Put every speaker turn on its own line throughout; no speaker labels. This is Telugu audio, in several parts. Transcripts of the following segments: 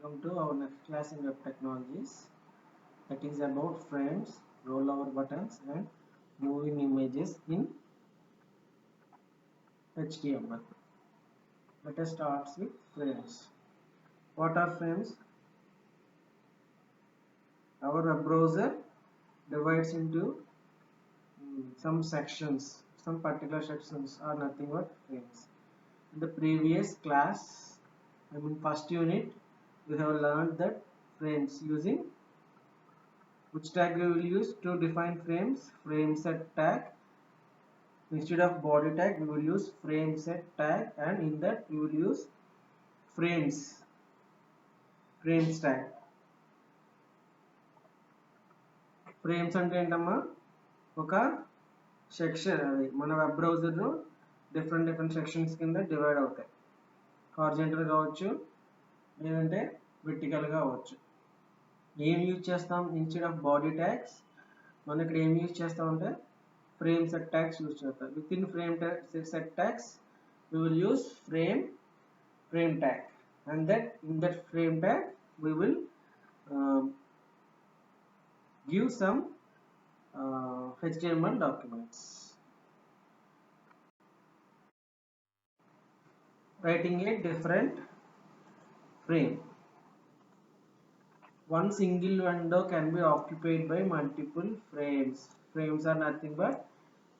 Welcome to our next class in web technologies, that is about frames, rollover buttons and moving images in HTML. Let us start with frames. What are frames? Our web browser divides into some sections. Some particular sections are nothing but frames. In the previous class, first unit, we have learned that frames using which tag we will use to define frames. Frame set tag. Instead of body tag, we will use frame set tag, and in that we will use frames tag. Frames అంటే ఏంటమ్మా, ఒక సెక్షన్, అది మన వెబ్ బ్రౌజర్ డిఫరెంట్ సెక్షన్స్ కింద డివైడ్ అవుతాయి. హారిజాంటల్ కావచ్చు, లేదంటే వెర్టికల్ గా అవ్వచ్చు. ఏం యూజ్ చేస్తాం? ఇన్స్టెడ్ ఆఫ్ బాడీ ట్యాగ్స్ మనం ఇక్కడ ఏం యూజ్ చేస్తామంటే frame set tags use చేస్తాం. Within frame set tags we will use frame tag, and that in that frame tag we will give some HTML documents. Writing a different frame. One single window can be occupied by multiple frames. Frames are nothing but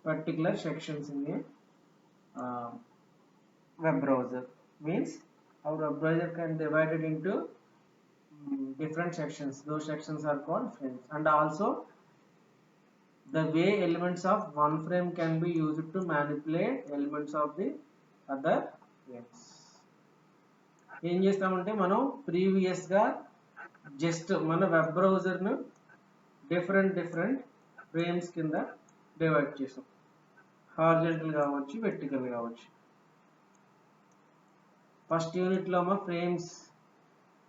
particular sections in a web browser. Means our web browser can divide it into different sections. Those sections are called frames. And also the way elements of one frame can be used to manipulate elements of the other frames. ఏం చేస్తామంటే మనం ప్రీవియస్ గా జస్ట్ మన వెబ్ బ్రౌజర్ ను డిఫరెంట్ ఫ్రేమ్స్ కింద డివైడ్ చేసాం. హారిజాంటల్ కావచ్చు, వెర్టికల్ కావచ్చు. ఫస్ట్ యూనిట్ లో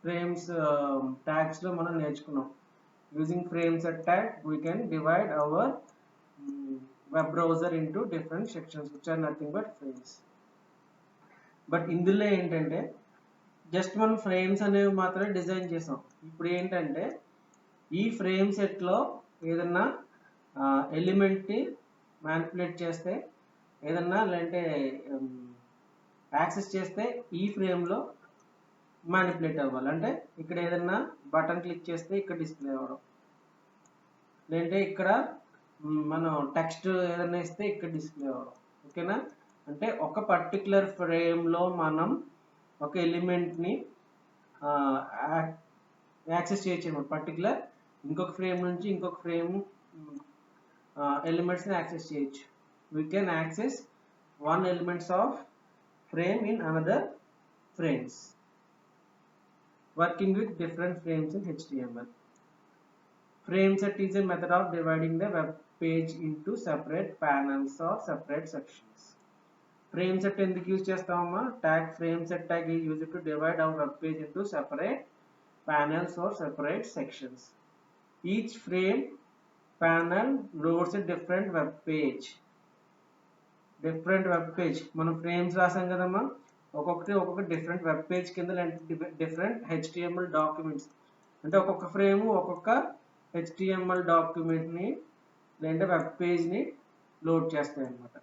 ఫ్రేమ్స్ ట్యాగ్స్ లో మనం నేర్చుకున్నాం. Using frames set tag we can divide our web browser into different sections which are nothing but frames. But ఇందులో ఏంటంటే జస్ట్ మనం ఫ్రేమ్స్ అనేవి మాత్రమే డిజైన్ చేసాం. ఇప్పుడు ఏంటంటే ఈ ఫ్రేమ్ సెట్ లో ఏదన్నా ఎలిమెంట్ ని మ్యానిపులేట్ చేస్తే, ఏదన్నా లేదంటే యాక్సెస్ చేస్తే ఈ ఫ్రేమ్ లో మ్యానిపులేట్ అవ్వాలి. అంటే ఇక్కడ ఏదన్నా బటన్ క్లిక్ చేస్తే ఇక్కడ డిస్ప్లే అవ్వడం, లేదంటే ఇక్కడ మనం టెక్స్ట్ ఏదైనా ఇస్తే ఇక్కడ డిస్ప్లే అవ్వడం. ఓకేనా? అంటే ఒక పర్టికులర్ ఫ్రేమ్ లో మనం ఒక ఎలిమెంట్ ని యాక్సెస్ చేయొచ్చు అన్నమాట. పర్టికులర్ ఇంకొక ఫ్రేమ్ నుంచి ఇంకొక ఫ్రేమ్ ఎలిమెంట్స్ ని యాక్సెస్ చేయొచ్చు. We can access one elements of frame in another frames, working with different frames in HTML. Frame set is a method of dividing the web page into separate panels or separate sections. Frame set ఎందుకు యూజ్ చేస్తామమ్మా? Tag frame set tag is used to divide our web page into separate panels or separate sections. Each frame panel loads a different web page. మనం ఫ్రేమ్స్ రాసాం కదమ్మా, ఒక్కొక్క డిఫరెంట్ వెబ్ పేజ్ కింద డిఫరెంట్ HTML డాక్యుమెంట్స్, అంటే ఒక్కొక్క ఫ్రేమ్ ఒక్కొక్క HTML డాక్యుమెంట్ ని లేదంటే వెబ్ పేజ్ ని లోడ్ చేస్తాయి అన్నమాట.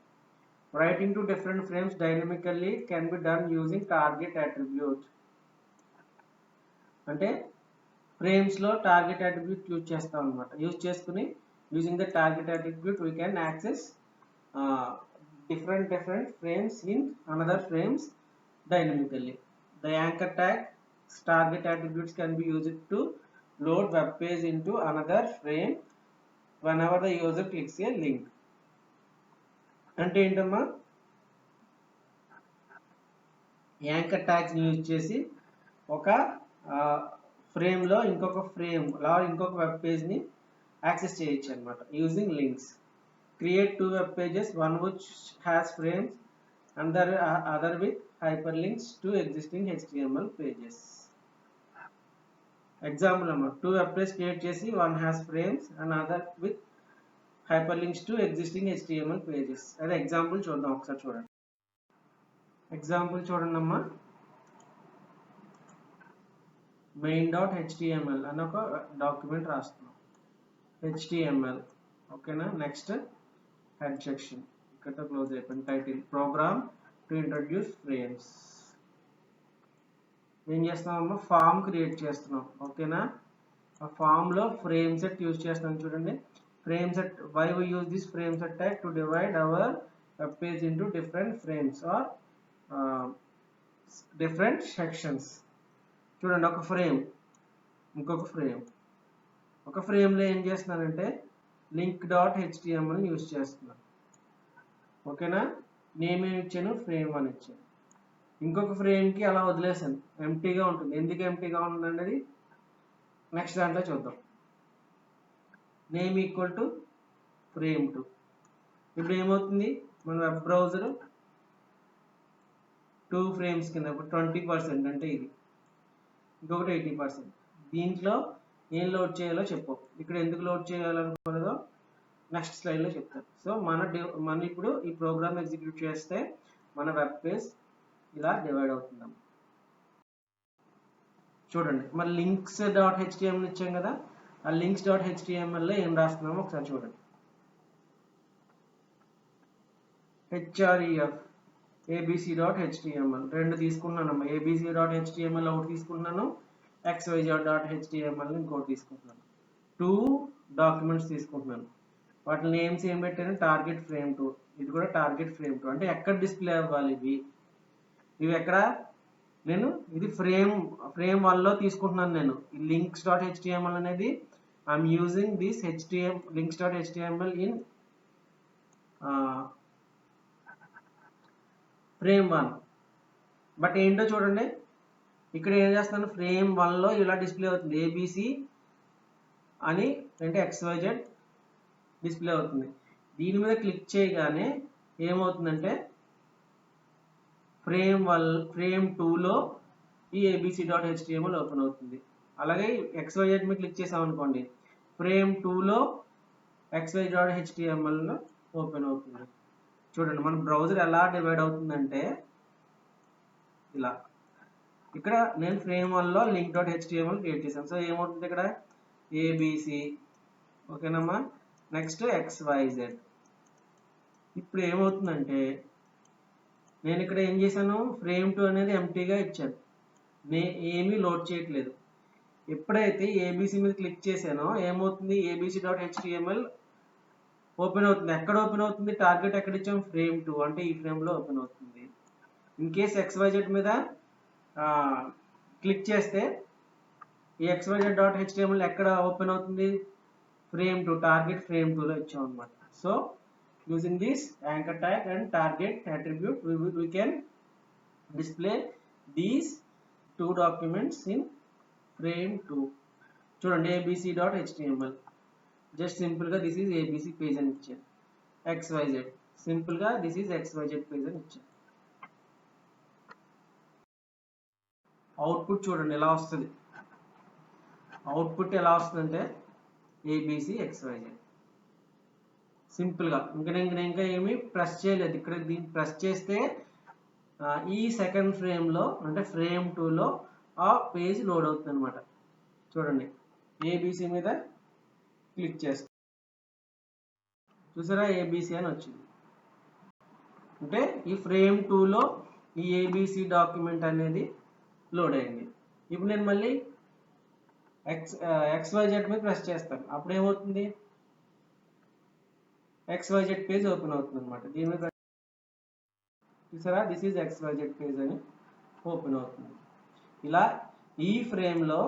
Writing to different frames dynamically can be done using target attribute. అంటే ఫ్రేమ్స్ లో టార్గెట్ అట్రిబ్యూట్ యూజ్ చేస్తాం అన్నమాట. యూజ్ చేసుకుని using the target attribute we can access different frames in another frames dynamically. The anchor tag target attributes can be used to load web page into another frame whenever the user clicks a link. అంటే ఏంటమ్మా, యాంకర్ ట్యాగ్స్ ని యూజ్ చేసి ఒక ఫ్రేమ్ లో ఇంకొక ఫ్రేమ్ ఇంకొక వెబ్ పేజ్ ని యాక్సెస్ చేయొచ్చు అన్నమాట using links. Create two web pages, one which has frames and the other with hyperlinks to existing HTML pages. Example number, two web pages create chesi, one has frames and other with hyperlinks to existing HTML pages. As example చూద్దాం ఒకసారి చూడండి. ఎగ్జాంపుల్ చూడండి అమ్మా. main.html అని ఒక డాక్యుమెంట్ రాస్తున్నాం. html ఓకేనా. నెక్స్ట్ హెడ్ సెక్షన్ ఇక్కడ క్లోజ్ అయిపోయింది. Title program to introduce frames. ఏం చేస్తున్నామమ్మా, ఫామ్ క్రియేట్ చేస్తున్నాం. ఓకేనా. ఆ ఫామ్ లో ఫ్రేమ్ సెట్ యూజ్ చేస్తున్నాం. చూడండి, frame set, why we use this frame set tag to divide our web page into different frames or different sections. చూడండి, ఒక ఫ్రేమ్, ఇంకొక ఫ్రేమ్. ఒక ఫ్రేమ్లో ఏం చేస్తున్నానంటే లింక్ డాట్ హెచ్టిఎంఎల్ యూజ్ చేస్తున్నాను. ఓకేనా. నేమ్ ఏమి ఇచ్చాను, ఫ్రేమ్ అని ఇచ్చాను. ఇంకొక ఫ్రేమ్కి అలా వదిలేసాను, ఎంటీగా ఉంటుంది. ఎందుకు ఎంటీగా ఉంటుంది అనేది నెక్స్ట్ దాంట్లో చూద్దాం. Name equal to frame 2. ఇప్పుడు ఏమవుతుంది, మన వెబ్ బ్రౌజర్ 2 ఫ్రేమ్స్ కింద 20% అంటే ఇది, ఇంకొకటి 80%. దీంట్లో ఏం లోడ్ చేయాలో చెప్పు. ఇక్కడ ఎందుకు లోడ్ చేయాలనుకున్నదో నెక్స్ట్ స్లైడ్లో చెప్తాను. సో మన ఇప్పుడు ఈ ప్రోగ్రామ్ ఎగ్జిక్యూట్ చేస్తే మన వెబ్ పేజ్ ఇలా డివైడ్ అవుతుందాం. చూడండి, మరి లింక్స్ డాట్ హెచ్టిఎంఎల్ ఇచ్చాం కదా, ఆ లింక్స్ డాట్ హెచ్టిఎంఎల్లో ఏం రాస్తున్నామో ఒకసారి చూడండి. href abc.html రెండు తీసుకున్నానమ్మా. abc.html ఒకటి తీసుకుంటున్నాను, xyz.html ఇంకోటి తీసుకుంటున్నాను. 2 డాక్యుమెంట్స్ తీసుకుంటున్నాను. వాటి నేమ్స్ ఏం పెట్టాను, టార్గెట్ ఫ్రేమ్ 2, ఇది కూడా టార్గెట్ ఫ్రేమ్ 2. అంటే ఎక్కడ డిస్ప్లే అవ్వాలి ఇవి ఎక్కడ, నేను ఇది ఫ్రేమ్ 1లో తీసుకుంటున్నాను. నేను ఈ links.html అనేది I'm using this links.html in frame 1. But ఏంటో చూడండి, ఇక్కడ ఏం చేస్తాను, ఫ్రేమ్ 1లో ఇలా డిస్ప్లే అవుతుంది, ఏబిసి అని అంటే XYZ డిస్ప్లే అవుతుంది. దీని మీద క్లిక్ చేయగానే ఏమవుతుందంటే ఫ్రేమ్ 2లో ఈ abc.html ఓపెన్ అవుతుంది. అలాగే XYZ మీద క్లిక్ చేసామనుకోండి, ఫ్రేమ్ 2లో xyz.html ఓపెన్ అవుతుంది. చూడండి, మన బ్రౌజర్ ఎలా డివైడ్ అవుతుందంటే ఇలా. ఇక్కడ నేను ఫ్రేమ్ 1లో link.html క్రియేట్ చేశాను. సో ఏమవుతుంది ఇక్కడ ఏబిసి, ఓకేనమ్మా. Next XYZ. ఇప్పుడు ఏమవుతుందంటే నేను ఇక్కడ ఏం చేశాను, ఫ్రేమ్ 2 అనేది ఎంటీగా ఇచ్చాను, ఏమీ లోడ్ చేయట్లేదు. ఎప్పుడైతే ఏబిసి మీద క్లిక్ చేశానో ఏమవుతుంది, abc.html ఓపెన్ అవుతుంది. ఎక్కడ ఓపెన్ అవుతుంది, టార్గెట్ ఎక్కడ ఇచ్చాం, ఫ్రేమ్ 2 అంటే ఈ ఫ్రేమ్లో ఓపెన్ అవుతుంది. ఇన్ కేస్ XYZ మీద క్లిక్ చేస్తే ఈ xyz.html ఎక్కడ ఓపెన్ అవుతుంది, ఫ్రేమ్ 2, టార్గెట్ ఫ్రేమ్ 2లో ఇచ్చాం అనమాట. So using this anchor tag and target attribute we can display these 2 documents in frame 2. చూడండి, abc.html జస్ట్ సింపుల్గా దిస్ ఈజ్ ఏబిసి పేజ్ అని ఇచ్చాను. XYZ సింపుల్గా దిస్ ఈజ్ XYZ పేజ్ అని ఇచ్చాను. అవుట్పుట్ చూడండి ఎలా వస్తుంది. అవుట్పుట్ ఎలా వస్తుందంటే ఏబిసి XYZ సింపుల్గా. ఇంకా ఏమి ప్రెస్ చేయలేదు. ఇక్కడ దీన్ని ప్రెస్ చేస్తే ఈ సెకండ్ ఫ్రేమ్లో అంటే ఫ్రేమ్ 2లో ఆ పేజ్ లోడ్ అవుతుంది అనమాట. చూడండి, ఏబిసి మీద క్లిక్ చేస్తాం, చూసారా ఏబిసి అని వచ్చింది. అంటే ఈ ఫ్రేమ్ 2లో ఈ ఏబిసి డాక్యుమెంట్ అనేది లోడ్ అయింది. ఇప్పుడు నేను మళ్ళీ XYZ మీద ప్రెస్ చేస్తాను, అప్పుడు ఏమవుతుంది, XYZ పేజ్ ఓపెన్ అవుతుంది అనమాట. దీని మీద చూసారా, దిస్ ఈజ్ XYZ పేజ్ అని ఓపెన్ అవుతుంది. ఇలా ఈ ఫ్రేమ్లో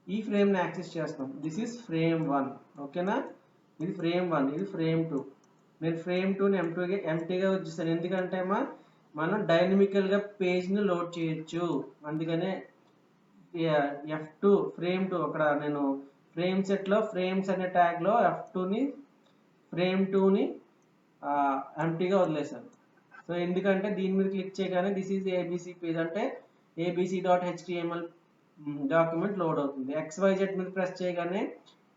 ఈ ఫ్రేమ్ని యాక్సెస్ చేస్తాం. దిస్ ఈజ్ ఫ్రేమ్ 1, ఓకేనా. ఇది ఫ్రేమ్ 1, ఇది ఫ్రేమ్ 2. నేను ఫ్రేమ్ 2ని ఎంటీగా వచ్చేసాను. ఎందుకంటే మనం డైనమికల్గా పేజ్ని లోడ్ చేయొచ్చు. అందుకనే F2 ఫ్రేమ్ 2, అక్కడ నేను ఫ్రేమ్ సెట్లో ఫ్రేమ్స్ అనే ట్యాగ్లో F2ని ఫ్రేమ్ 2ని ఎంటీగా వదిలేసాను. సో ఎందుకంటే దీని మీద క్లిక్ చేయగానే దిస్ ఈజ్ ఏబిసి పేజ్ అంటే abc.html డాక్యుమెంట్ లోడ్ అవుతుంది. XYZ మీద ప్రెస్ చేయగానే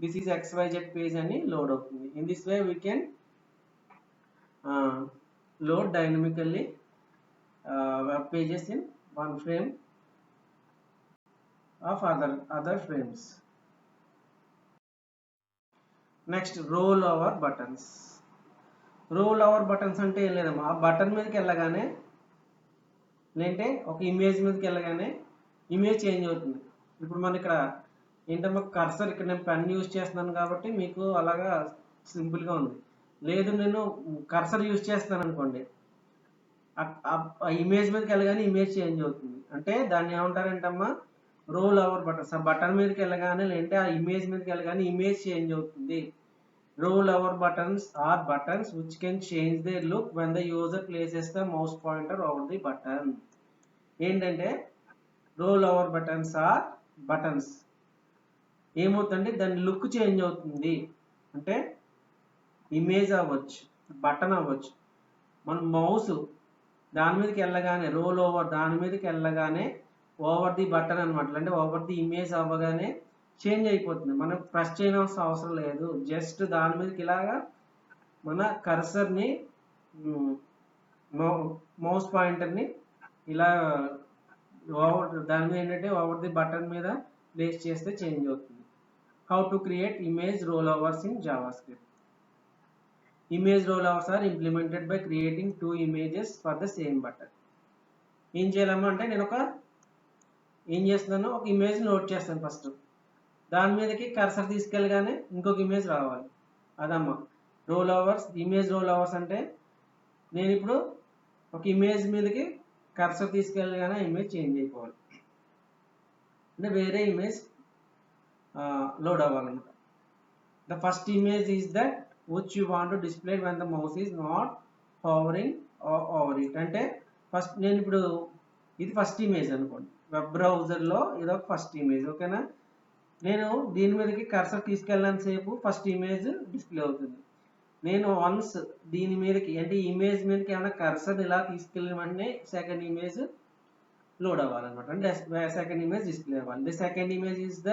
దిస్ ఈజ్ XYZ పేజ్ అని లోడ్ అవుతుంది. In this way we can load dynamically web pages in one frame of other frames. Next, roll over buttons. Roll over buttons అంటే ఏం లేదమ్మా, ఆ బటన్ మీదకి వెళ్ళగానే లేదంటే ఒక ఇమేజ్ మీదకి వెళ్ళగానే ఇమేజ్ చేంజ్ అవుతుంది. ఇప్పుడు మన ఇక్కడ ఏంటమ్మా కర్సర్, ఇక్కడ నేను పెన్ యూజ్ చేస్తున్నాను కాబట్టి మీకు అలాగా సింపుల్గా ఉంది. లేదు నేను కర్సర్ యూజ్ చేస్తాను అనుకోండి, ఆ ఇమేజ్ మీదకి వెళ్ళగానే ఇమేజ్ చేంజ్ అవుతుంది. అంటే దాన్ని ఏమంటారంటమ్మా, రోల్ ఓవర్ బటన్స్. ఆ బటన్ మీదకి వెళ్ళగానే లేదంటే ఆ ఇమేజ్ మీదకి వెళ్ళగానే ఇమేజ్ చేంజ్ అవుతుంది. Roll over buttons are buttons which can change their look when the user places the mouse pointer over the button. ఏంటంటే roll over buttons are buttons ఏమవుతుందంటే దాని లుక్ చేంజ్ అవుతుంది. అంటే ఇమేజ్ అవ్వచ్చు, బటన్ అవ్వచ్చు. మన మౌస్ దాని మీదకి వెళ్ళగానే రోల్ ఓవర్, దాని మీదకి వెళ్ళగానే ఓవర్ ది బటన్ అనమాట, అంటే ఓవర్ ది ఇమేజ్ అవ్వగానే చేంజ్ అయిపోతుంది. మనం ప్రెస్ చేయవలసిన అవసరం లేదు. జస్ట్ దాని మీదకి ఇలాగా మన కర్సర్ని, మౌస్ పాయింటర్ని ఇలా దాని మీద ఏంటంటే ఓవర్ ది బటన్ మీద ప్లేస్ చేస్తే చేంజ్ అవుతుంది. How to create image roll overs in JavaScript. Image rollovers are implemented by creating two images for the same button. ఏం చేయాలమ్మా అంటే నేను ఏం చేస్తున్నాను, ఒక ఇమేజ్ లోడ్ చేస్తాను. ఫస్ట్ దాని మీదకి కర్సర్ తీసుకెళ్ళగానే ఇంకొక ఇమేజ్ రావాలి. అదమ్మా roll overs. Image roll overs అంటే నేను ఇప్పుడు ఒక ఇమేజ్ మీదకి కర్సర్ తీసుకెళ్ళగానే ఇమేజ్ చేంజ్ అయిపోవాలి, అంటే వేరే ఇమేజ్ లోడ్ అవ్వాలన్నమాట. The first image is that which you want to display when the mouse is not hovering over it. అంటే ఫస్ట్ నేను ఇప్పుడు ఇది ఫస్ట్ ఇమేజ్ అనుకోండి, వెబ్ బ్రౌజర్లో ఇది ఒక ఫస్ట్ ఇమేజ్. ఓకేనా, నేను దీని మీదకి కర్సర్ తీసుకెళ్ళినంత సేపు ఫస్ట్ ఇమేజ్ డిస్ప్లే అవుతుంది. నేను వన్స్ దీని మీదకి అంటే ఇమేజ్ మీదకి ఏమైనా కర్సర్ ఇలా తీసుకెళ్ళిన వెంటనే సెకండ్ ఇమేజ్ లోడ్ అవ్వాలన్నమాట, అంటే సెకండ్ ఇమేజ్ డిస్ప్లే అవ్వాలి. The second image is the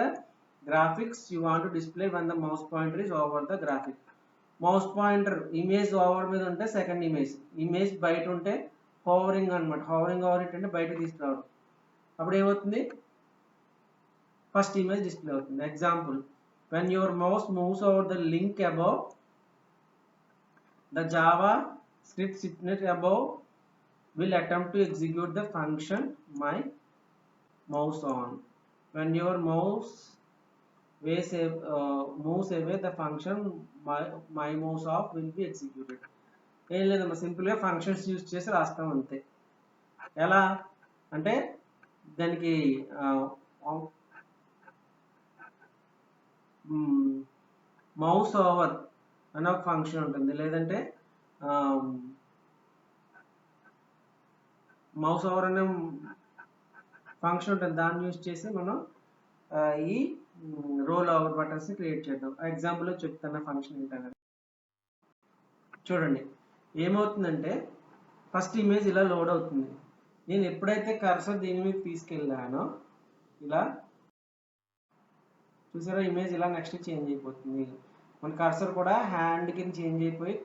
graphics you want to display when the mouse pointer is over the graphic. Mouse pointer image over మీద ఉంటే సెకండ్ ఇమేజ్ బయట ఉంటే హోవరింగ్ అనమాట. హోవరింగ్ ఓవర్ ఇట్ అంటే బయటకు తీసుకురావడం. అప్పుడు ఏమవుతుంది, ఫస్ట్ ఇమేజ్ డిస్ప్లే అవుతుంది. Example, when your mouse moves over the link above, the Java script snippet above will attempt to execute the function my mouse on. When your mouse moves away, the function my mouse off will be executed. ఏం లేదమ్మా, సింపుల్గా ఫంక్షన్స్ యూజ్ చేసి రాస్తాం అంతే. ఎలా అంటే దానికి మౌస్ ఓవర్ అనే ఒక ఫంక్షన్ ఉంటుంది, లేదంటే మౌస్ ఓవర్ అనే ఫంక్షన్ ఉంటుంది. దాన్ని యూజ్ చేసి మనం ఈ రోల్ ఓవర్ బటన్స్ క్రియేట్ చేద్దాం. ఎగ్జాంపుల్ చెప్తున్న ఫంక్షన్ ఏంటనేది చూడండి. ఏమవుతుందంటే ఫస్ట్ ఇమేజ్ ఇలా లోడ్ అవుతుంది. నేను ఎప్పుడైతే కర్సర్ దీని మీద తీసుకెళ్ళానో ఇలా చూసారా, ఇమేజ్ ఇలా నెక్స్ట్ చేంజ్ అయిపోతుంది. మన కర్సర్ కూడా హ్యాండ్ కింద చేంజ్ అయిపోయి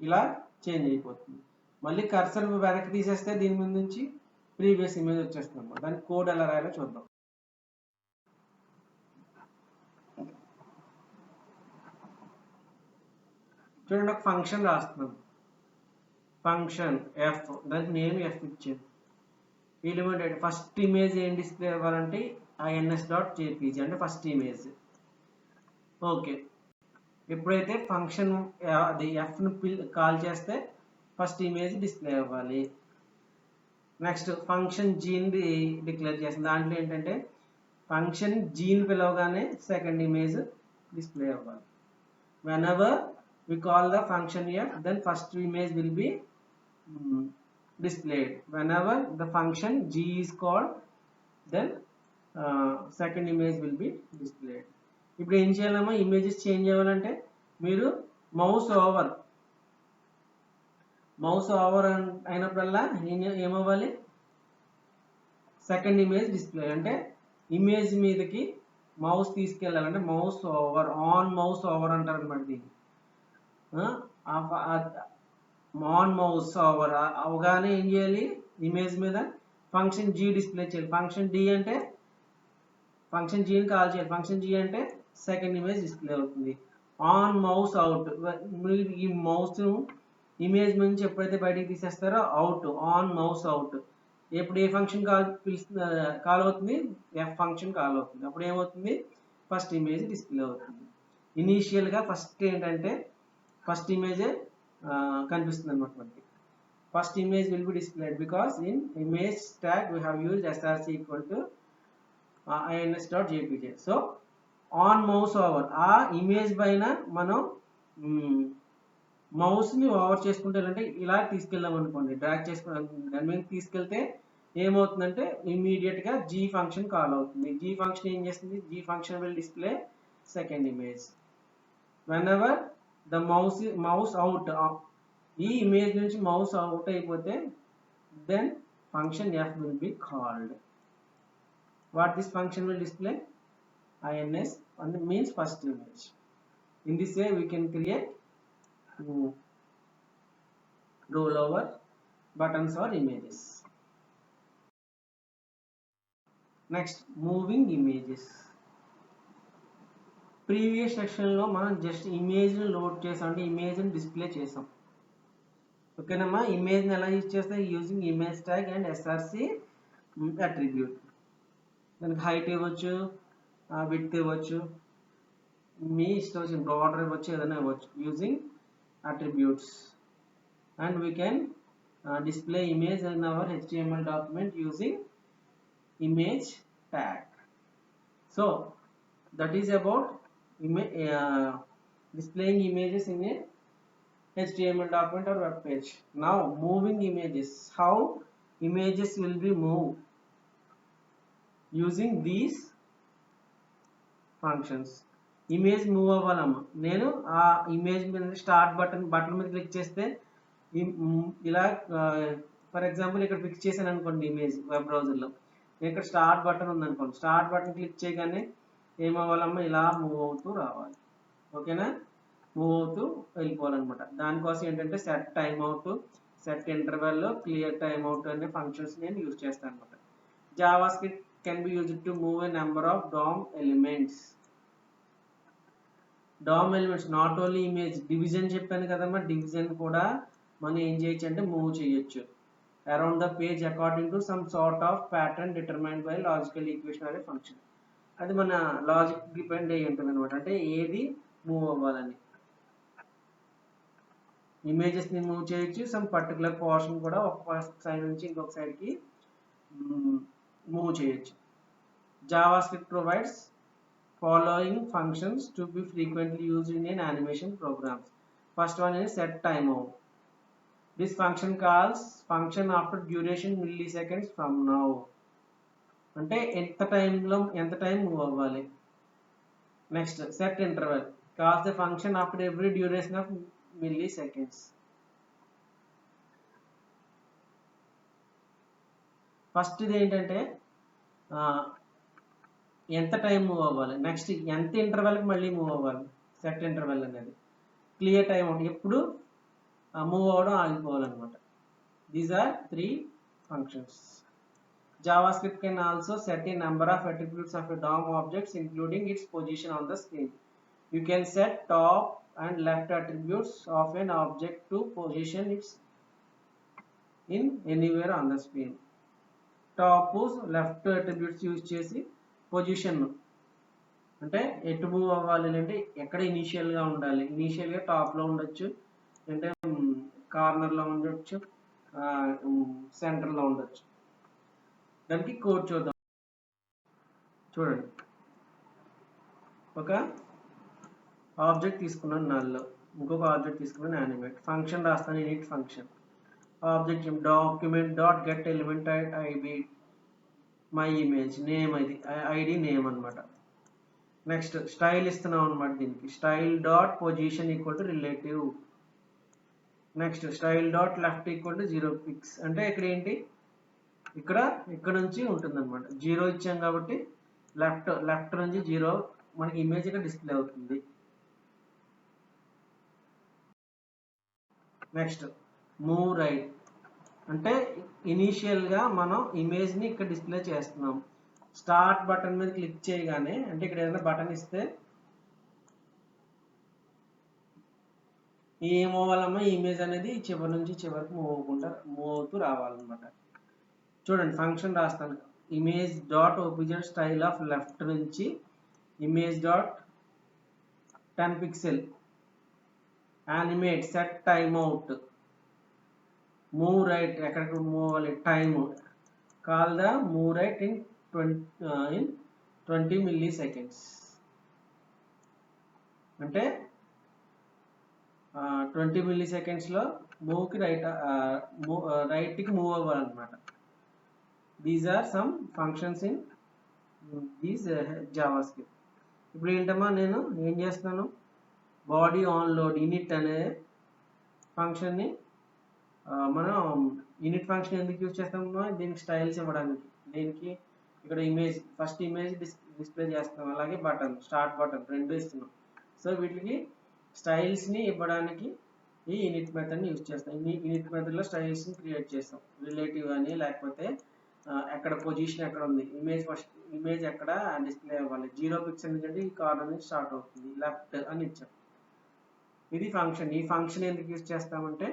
ఇలా చేంజ్ అయిపోతుంది. మళ్ళీ కర్సర్ వెనక్కి తీసేస్తే దీని మీద నుంచి ప్రీవియస్ ఇమేజ్ వచ్చేస్తుంది. దాని కోడ్ ఎలా రాయాలో చూద్దాం. చూడండి, ఒక ఫంక్షన్ రాస్తున్నాం. ఫంక్షన్ ఎఫ్, దానికి నేమ్ ఎఫ్ ఇచ్చాను. ఎలిమెంట్ ఫస్ట్ ఇమేజ్ ఏం డిస్ప్లే అవ్వాలంటే ins.jpg అంటే ఫస్ట్ ఇమేజ్. ఓకే, ఎప్పుడైతే ఫంక్షన్ అది ఎఫ్ను కాల్ చేస్తే ఫస్ట్ ఇమేజ్ డిస్ప్లే అవ్వాలి. నెక్స్ట్ ఫంక్షన్ జీని డిక్లేర్ చేసింది. దాంట్లో ఏంటంటే ఫంక్షన్ జీని పిలవగానే సెకండ్ ఇమేజ్ డిస్ప్లే అవ్వాలి. whenever we call the function f, then first image will be displayed. Whenever the function g is called, then second image will be displayed. ఇప్పుడు ఏం చేయాలమ్మా, ఇమేజెస్ చేంజ్ అవ్వాలంటే మీరు మౌస్ ఓవర్ అయినప్పుడల్లా ఏమవ్వాలి, సెకండ్ ఇమేజ్ డిస్ప్లే. అంటే ఇమేజ్ మీదకి మౌస్ తీసుకెళ్ళాలంటే mouse over, on mouse over అంటారు అనమాట దీన్ని. ఆన్ మౌస్ ఓవర్ అవగానే ఏం చేయాలి, ఇమేజ్ మీద ఫంక్షన్ జీ డిస్ప్లే చేయాలి. ఫంక్షన్ డి అంటే ఫంక్షన్ జీని కాల్ చేయాలి. ఫంక్షన్ జీ అంటే సెకండ్ ఇమేజ్ డిస్ప్లే అవుతుంది. ఆన్ మౌస్ అవుట్, మీరు ఈ మౌస్ ఇమేజ్ నుంచి ఎప్పుడైతే బయటికి తీసేస్తారో అవుట్, ఆన్ మౌస్ అవుట్. ఎప్పుడు ఏ ఫంక్షన్ కాల్ అవుతుంది, ఎఫ్ ఫంక్షన్ కాల్ అవుతుంది. అప్పుడు ఏమవుతుంది, ఫస్ట్ ఇమేజ్ డిస్ప్లే అవుతుంది. ఇనీషియల్గా ఫస్ట్ ఏంటంటే ఫస్ట్ ఇమేజే కనిపిస్తుంది అనమాట మనకి. First image will be displayed because in image tag we have used src equal to ins.jpg. So on mouse over, ఆ ఇమేజ్ పైన మనం మౌస్ని ఓవర్ చేసుకుంటే అంటే ఇలా తీసుకెళ్ళాం అనుకోండి, డ్రాగ్ చేసుకుని దాని మీద తీసుకెళ్తే ఏమవుతుందంటే ఇమీడియట్గా జీ ఫంక్షన్ కాల్ అవుతుంది. జీ ఫంక్షన్ ఏం చేస్తుంది, G function will display second image. Whenever the mouse out, ఈ ఇమేజ్ నుంచి మౌస్ అవుట్ అయిపోతే then function F will be called. What this function will display? INS means first image. In this way we can create rollover buttons or images. Next, moving images. Previous section lo మనం just image ని లోడ్ చేసాం అంటే image ని డిస్ప్లే చేసాం. ఓకేనమ్మా, ఇమేజ్ ని ఎలా యూజ్ చేస్తే using image tag and src attribute. దానికి హైట్ ఇవ్వచ్చు, విడ్త్ ఇవ్వచ్చు, మీ ఇష్టం వచ్చిన బార్డర్ ఇవ్వచ్చు, ఏదైనా ఇవ్వచ్చు using attributes. And we can display image in our HTML document using image tag. So that is about displaying images in a HTML document or web page. Now moving images, how images will be moved using these functions. Image move అవ్వాలమ్మా, నేను ఆ ఇమేజ్ మీద స్టార్ట్ బటన్ మీద క్లిక్ చేస్తే ఇలా ఫర్ ఎగ్జాంపుల్ ఇక్కడ ఫిక్స్ చేశాను అనుకోండి ఇమేజ్ వెబ్ బ్రౌజర్లో, ఇక్కడ స్టార్ట్ బటన్ ఉందనుకోండి, స్టార్ట్ బటన్ క్లిక్ చేయగానే ఏమవ్వాలమ్మా, ఇలా మూవ్ అవుతూ రావాలి. ఓకేనా, మూవ్ అవుతూ వెళ్ళిపోవాలన్నమాట. దానికోసం ఏంటంటే set time out, set interval, clear time out అనే ఫంక్షన్స్ నేను యూజ్ చేస్తాను అనమాట. JavaScript can be used to move a number of DOM elements. DOM elements, not only image, division చెప్పాను కదమ్మా, డివిజన్ కూడా మనం ఏం చేయొచ్చు అంటే మూవ్ చేయొచ్చు around the page according to some sort of pattern determined by logical equation అనే ఫంక్షన్. అది మన లాజిక్ డిపెండ్ అయ్యి ఉంటుంది అనమాట, అంటే ఏది మూవ్ అవ్వాలని. ఇమేజెస్ ని మూవ్ చేయొచ్చు, సమ్ పర్టికులర్ పోర్షన్ కూడా ఒక సైడ్ నుంచి ఇంకొక సైడ్కి మూవ్ చేయొచ్చు. JavaScript provides following functions to be frequently used in an animation programs. First one is set timeout. This function calls function after duration milliseconds from now. అంటే ఎంత టైం మూవ్ అవ్వాలి. Next set interval, calls the function after every duration of milliseconds. First ఇది ఏంటంటే ఎంత టైం మూవ్ అవ్వాలి, నెక్స్ట్ ఎంత ఇంటర్వెల్కి మళ్ళీ మూవ్ అవ్వాలి, సెట్ ఇంటర్వెల్ అనేది. క్లియర్ టైం అవుట్, ఎప్పుడు మూవ్ అవ్వడం ఆగిపోవాలన్నమాట. These are 3 functions. JavaScript can also set a number of attributes of a DOM objects including its position on the screen. You can set top and left attributes of an object to position it in anywhere on the screen. Top left attributes use చేసి పొజిషన్ అంటే ఎటు మూవ్ అవ్వాలి అంటే ఎక్కడ ఇనీషియల్గా ఉండాలి, ఇనీషియల్గా టాప్లో ఉండొచ్చు, అంటే కార్నర్లో ఉండొచ్చు, సెంటర్లో ఉండొచ్చు. దానికి కోడ్ చూద్దాం. చూడండి, ఒక ఆబ్జెక్ట్ తీసుకున్నాను నల్లో, ఇంకొక ఆబ్జెక్ట్ తీసుకున్నాను యానిమేట్, ఫంక్షన్ రాస్తాను init function, object document dot get element ID my image, name అది ఐడి నేమ్ అనమాట. నెక్స్ట్ స్టైల్ ఇస్తున్నాం అనమాట, దీనికి style dot position equal to relative. Next style dot left equal to 0 pix, అంటే ఇక్కడ ఏంటి, ఇక్కడ నుంచి ఉంటుంది అనమాట. 0 ఇచ్చాం కాబట్టి లెఫ్ట్ నుంచి 0 మనకి ఇమేజ్ గా డిస్ప్లే అవుతుంది. నెక్స్ట్ మూవ్ రైట్, అంటే ఇనీషియల్గా మనం ఇమేజ్ని ఇక్కడ డిస్ప్లే చేస్తున్నాం. స్టార్ట్ బటన్ మీద క్లిక్ చేయగానే, అంటే ఇక్కడ ఏదైనా బటన్ ఇస్తే ఏమవ్వాలమ్మా, ఇమేజ్ అనేది చివరి నుంచి చివరికి మూవ్ అవుతూ రావాలన్నమాట. చూడండి ఫంక్షన్ రాస్తాను. ఇమేజ్ డాట్ ఓపీజెడ్ స్టైల్ ఆఫ్ లెఫ్ట్ నుంచి image dot 10 pixel animate set time out move right, ఎక్కడికి మూవ్ అవ్వాలి time, call the move right in 20 milliseconds. అంటే 20 మిల్లీ సెకండ్స్లో మూవ్కి రైట్కి మూవ్ అవ్వాలన్నమాట. These are some functions in these JavaScript. ఇప్పుడు ఏంటమ్మా, నేను ఏం చేస్తున్నాను, బాడీ ఆన్ లోడ్ ఇనిట్ అనే ఫంక్షన్ని మనం యూనిట్ ఫంక్షన్ ఎందుకు యూజ్ చేస్తామో, దీనికి స్టైల్స్ ఇవ్వడానికి. దీనికి ఇక్కడ ఇమేజ్, ఫస్ట్ ఇమేజ్ డిస్ప్లే చేస్తున్నాం, అలాగే బటన్, స్టార్ట్ బటన్ రెండు ఇస్తున్నాం. సో వీటికి స్టైల్స్ని ఇవ్వడానికి ఈ యూనిట్ మెథడ్ని యూజ్ చేస్తాం. యూనిట్ మెథడ్లో స్టైల్స్ని క్రియేట్ చేస్తాం. రిలేటివ్ అని, లేకపోతే ఎక్కడ పొజిషన్ ఎక్కడ ఉంది, ఇమేజ్ ఎక్కడ డిస్ప్లే అవ్వాలి, 0 పిక్సెల్ నుంచి ఈ కార్నర్ నుంచి స్టార్ట్ అవుతుంది, లెఫ్ట్ అని ఇచ్చాం. ఇది ఫంక్షన్. ఈ ఫంక్షన్ ఎందుకు యూజ్ చేస్తామంటే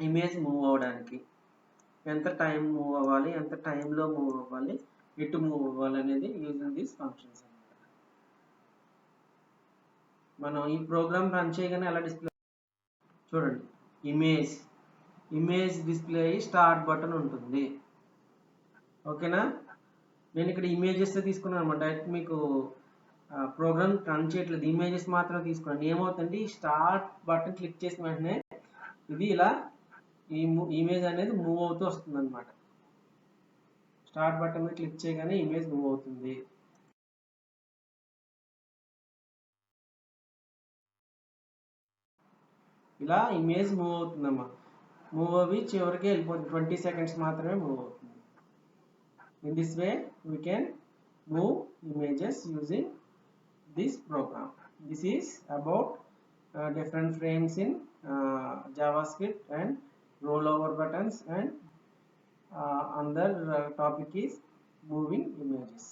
ఇమేజ్ మూవ్ అవ్వడానికి, ఎంత టైం మూవ్ అవ్వాలి, ఎంత టైంలో మూవ్ అవ్వాలి, ఎటు మూవ్ అవ్వాలి అనేది యూజింగ్ దీస్ ఫంక్షన్స్ అన్నమాట. మనం ఈ ప్రోగ్రామ్ రన్ చేయగానే ఎలా డిస్ప్లే, చూడండి ఇమేజ్ డిస్ప్లే అయ్యి స్టార్ట్ బటన్ ఉంటుంది. ఓకేనా, నేను ఇక్కడ ఇమేజెస్ తీసుకున్నాను అనమాట. డైరెక్ట్ మీకు ప్రోగ్రామ్ రన్ చేయట్లేదు, ఇమేజెస్ మాత్రం తీసుకున్నాను. ఏమవుతుంది, స్టార్ట్ బటన్ క్లిక్ చేసిన వెంటనే ఇది ఇలా ఈ ఇమేజ్ అనేది మూవ్ అవుతూ వస్తుంది అనమాట. స్టార్ట్ బటన్ మీద క్లిక్ చేయగానే ఇమేజ్ మూవ్ అవుతుంది. ఇలా ఇమేజ్ మూవ్ అవుతుందమ్మా. మూవ్ అవి చివరికి వెళ్ళిపోతుంది, 20 సెకండ్స్ మాత్రమే మూవ్ అవుతుంది. In this way we can move images using this program. This is about different frames in JavaScript and rollover buttons, and another topic is moving images.